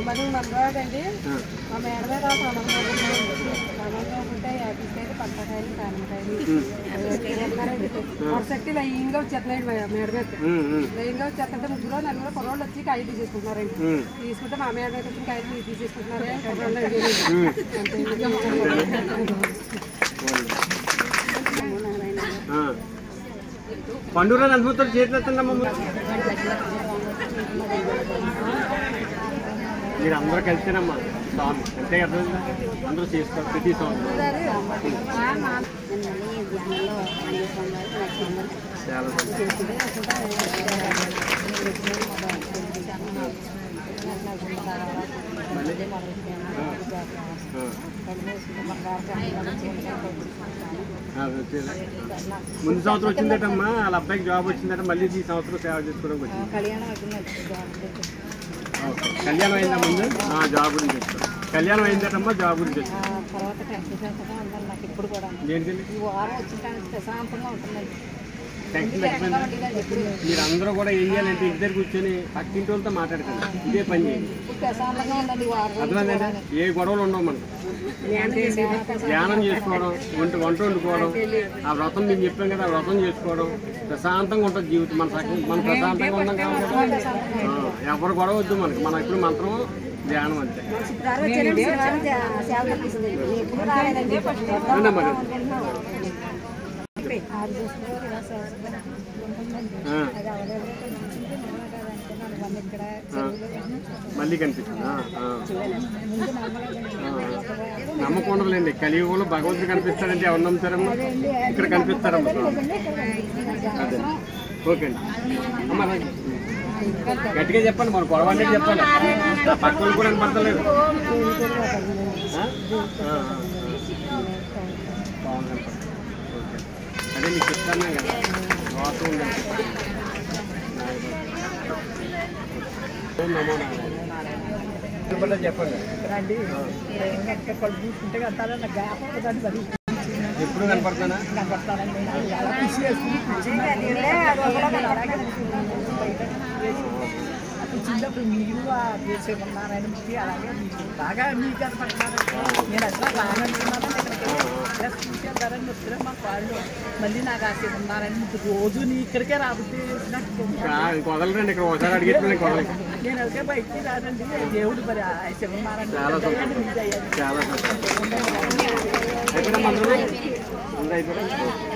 మరి మనవాడండి మా మేడ మీద సామాన్గా ఉంటే యాపిల్కాయలు పంటకాయలు కానకాయలు వర్షక్తి లయంగా వచ్చేస్తున్నాయండి మేడ మీద లయంగా వచ్చేస్తుంటే ముగ్గురు నలుగురు కుర్రోళ్ళు వచ్చి కాయలు తీసేసుకుంటున్నారండి తీసుకుంటే మా మేడ మీద వచ్చిన కాయలు తీసేసుకుంటున్నారే కుర్రోళ్ళు పండుగ అనుభూతులు చేతులెత్తండమ్మా మీరు అందరూ కలిస్తేనమ్మా స్వామి అంతే కదా అందరూ చేసుకోవాలి ప్రతి సంవత్సరం చాలా ముందు సంవత్సరం వచ్చిందటమ్మా వాళ్ళ అబ్బాయికి జాబ్ వచ్చిందట మళ్ళీ ఈ సంవత్సరం సేవ చేసుకోవడానికి వచ్చింది కళ్యాణం అయిందా ముందు జాబ్ గురించి చెప్తాను కళ్యాణం అయిందటమ్మా జాబ్ గురించి మీరందరూ కూడా ఏం చేయాలంటే ఇంటి దగ్గర కూర్చొని పక్కింటి వాళ్ళతో మాట్లాడుకోండి ఇదే పని చేయండి అర్థమైందంటే ఏ గొడవలు ఉండవు మనకు ధ్యానం చేసుకోవడం వంట వండుకోవడం ఆ వ్రతం మేము చెప్పాం కదా ఆ వ్రతం చేసుకోవడం ప్రశాంతంగా ఉంటుంది జీవితం మన ప్రశాంతంగా ఉన్నాం కాబట్టి ఎవరు గొడవ వద్దు మనకి మన ఇప్పుడు మంత్రం ధ్యానం అంతే మళ్ళీ కనిపిస్తుంది నమ్మకం ఉండదులేండి కలియుగంలో భగవంతుడు కనిపిస్తాడంటే ఎవరు నమ్ముతారమ్మా ఇక్కడ కనిపిస్తారమ్మా అదే ఓకే అండి అమ్మా గట్టిగా చెప్పండి మన గొడవ అంటే చెప్పాలి పక్కన కూడా కనపడతలేదు బాగుంది ఓకే అదే మీకు చెప్తాను కదా వాతం ఉందండి చెప్పండి ఎప్పుడు కనపడతానా చిన్నప్పుడు మీరు చేసేమన్నారని మీకు అలాగే బాగా మీకు కనపడతారు నేను అట్లా రానంటున్నాను చూసేద్దారని వస్తే మా వాళ్ళు మళ్ళీ నాకు ఆశయం ఉన్నారని రోజు నీ ఇక్కడికే రాబోతే వదలరండి ఇక్కడ ఒకసారి అడిగేది నేను అడిగే బయటికి రానండి దేవుడు మరి ఆశయం ఉన్నారని చాలా అయిపోయినా